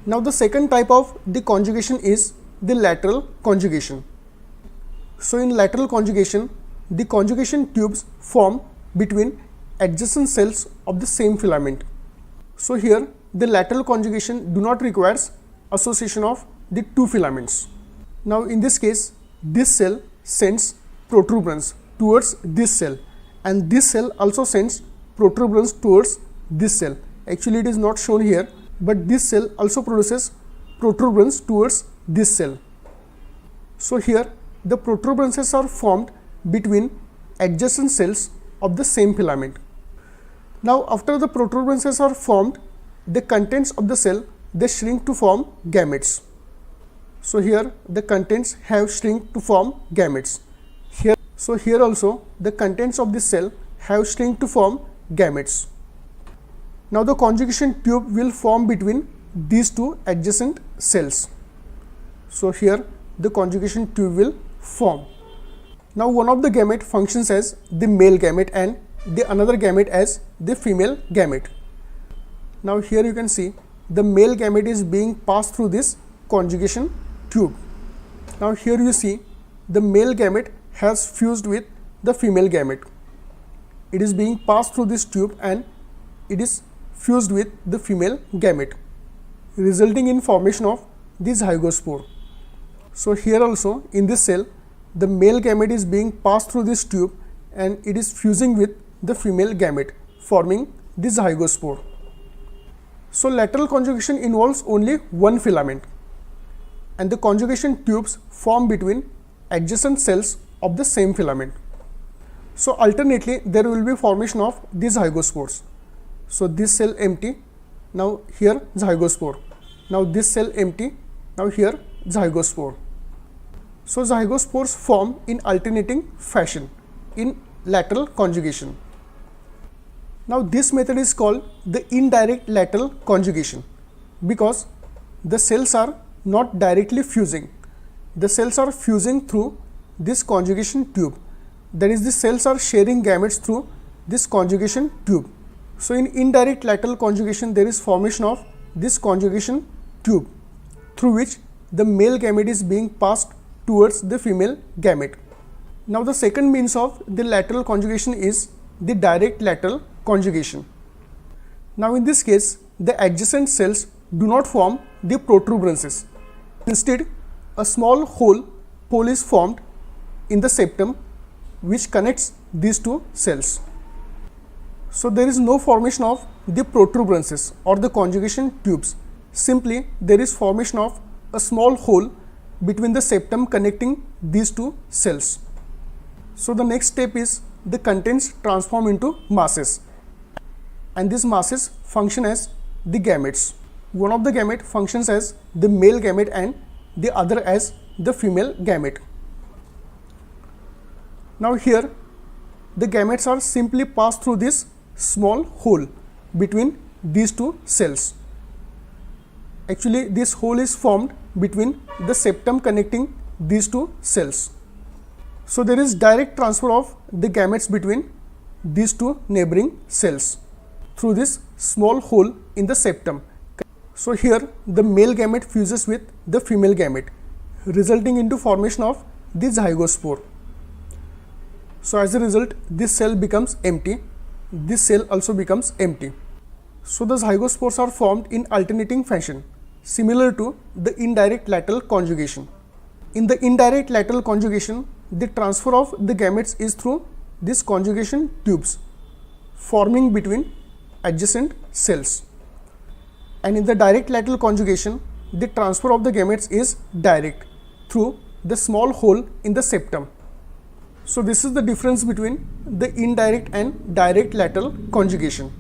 Now the second type of the conjugation is the lateral conjugation. So in lateral conjugation, the conjugation tubes form between adjacent cells of the same filament. So here the lateral conjugation do not requires association of the two filaments. Now in this case, this cell sends protuberance towards this cell, and this cell also sends protuberance towards this cell. Actually it is not shown here, but this cell also produces protuberance towards this cell. So here the protuberances are formed between adjacent cells of the same filament. Now after the protuberances are formed, the contents of the cell, they shrink to form gametes. So here the contents have shrink to form gametes. Here also the contents of this cell have shrink to form gametes. Now the conjugation tube will form between these two adjacent cells. So here the conjugation tube will form. Now one of the gamete functions as the male gamete and the another gamete as the female gamete. Now here you can see the male gamete is being passed through this conjugation tube. Now here you see the male gamete has fused with the female gamete. It is being passed through this tube and it is fused with the female gamete, resulting in formation of this zygospore. So here also in this cell, the male gamete is being passed through this tube and it is fusing with the female gamete, forming this zygospore. So lateral conjugation involves only one filament, and the conjugation tubes form between adjacent cells of the same filament. So alternately there will be formation of these zygospores. So this cell empty, now here zygospore, now this cell empty, now here zygospore. So zygospores form in alternating fashion in lateral conjugation. Now this method is called the indirect lateral conjugation because the cells are not directly fusing. The cells are fusing through this conjugation tube. That is, the cells are sharing gametes through this conjugation tube. So in indirect lateral conjugation, there is formation of this conjugation tube through which the male gamete is being passed towards the female gamete. Now the second means of the lateral conjugation is the direct lateral conjugation. Now in this case, the adjacent cells do not form the protuberances. Instead, a small hole is formed in the septum which connects these two cells. So there is no formation of the protuberances or the conjugation tubes. Simply there is formation of a small hole between the septum connecting these two cells. So the next step is the contents transform into masses, and these masses function as the gametes. One of the gamete functions as the male gamete and the other as the female gamete. Now here the gametes are simply passed through this small hole between these two cells. Actually this hole is formed between the septum connecting these two cells. So there is direct transfer of the gametes between these two neighboring cells through this small hole in the septum. So here the male gamete fuses with the female gamete, resulting into formation of the zygospore. So as a result, this cell becomes empty, this cell also becomes empty. So the zygospores are formed in alternating fashion, similar to the indirect lateral conjugation. In the indirect lateral conjugation, the transfer of the gametes is through these conjugation tubes forming between adjacent cells. And in the direct lateral conjugation, the transfer of the gametes is direct through the small hole in the septum. So this is the difference between the indirect and direct lateral conjugation.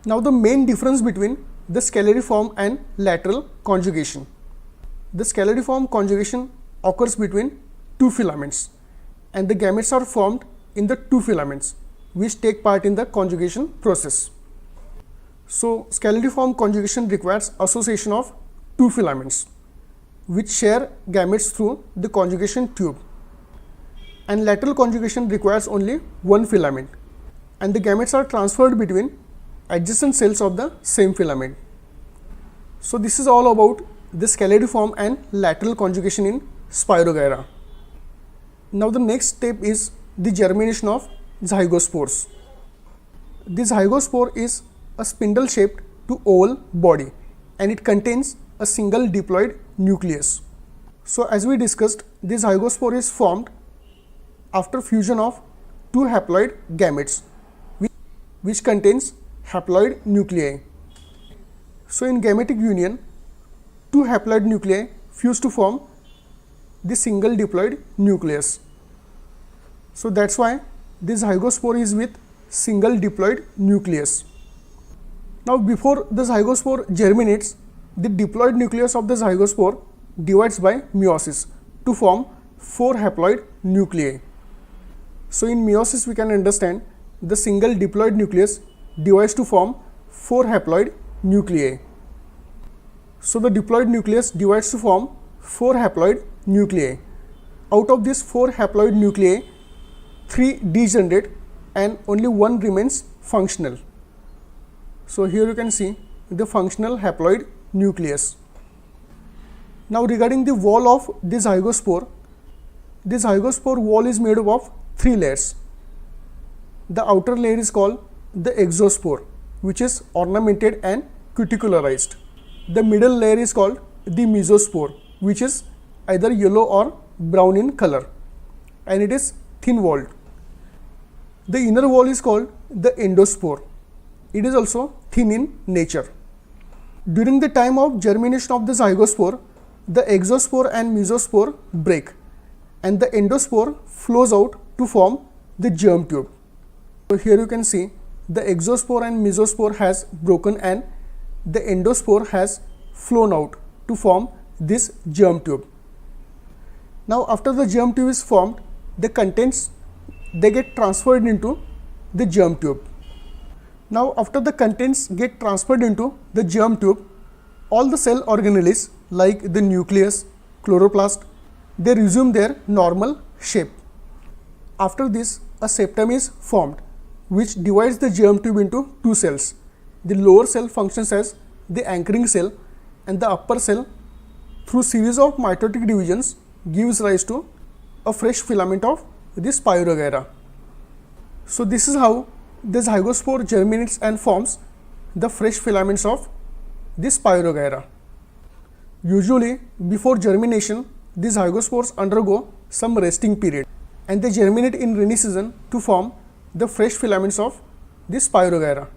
Now the main difference between the scalariform and lateral conjugation. The scalariform conjugation occurs between two filaments, and the gametes are formed in the two filaments which take part in the conjugation process. So scalariform conjugation requires association of two filaments which share gametes through the conjugation tube, and lateral conjugation requires only one filament, and the gametes are transferred between adjacent cells of the same filament. So this is all about the scalariform and lateral conjugation in Spirogyra. Now the next step is the germination of zygospores. The zygospore is a spindle shaped to oval body and it contains a single diploid nucleus. So as we discussed, the zygospore is formed after fusion of two haploid gametes which contains haploid nuclei. So in gametic union, two haploid nuclei fuse to form the single diploid nucleus. So that's why this zygospore is with single diploid nucleus. Now before the zygospore germinates, the diploid nucleus of the zygospore divides by meiosis to form 4 haploid nuclei. So in meiosis we can understand the single diploid nucleus divides to form 4 haploid nuclei. So the diploid nucleus divides to form 4 haploid nuclei. Out of these 4 haploid nuclei, 3 degenerate and only 1 remains functional. So here you can see the functional haploid nucleus. Now regarding the wall of the zygospore wall is made up of 3 layers. The outer layer is called the exospore, which is ornamented and cuticularized. The middle layer is called the mesospore, which is either yellow or brown in color, and it is thin walled. The inner wall is called the endospore. It is also thin in nature. During the time of germination of the zygospore, the exospore and mesospore break and the endospore flows out to form the germ tube. So here you can see the exospore and mesospore has broken and the endospore has flown out to form this germ tube. Now after the germ tube is formed, the contents they get transferred into the germ tube. Now after the contents get transferred into the germ tube, all the cell organelles like the nucleus, chloroplast, they resume their normal shape. After this, a septum is formed which divides the germ tube into 2 cells. The lower cell functions as the anchoring cell and the upper cell through series of mitotic divisions gives rise to a fresh filament of the Spirogyra. So this is how the zygospore germinates and forms the fresh filaments of the Spirogyra. Usually before germination, the zygospores undergo some resting period and they germinate in rainy season to form the fresh filaments of the Spirogyra.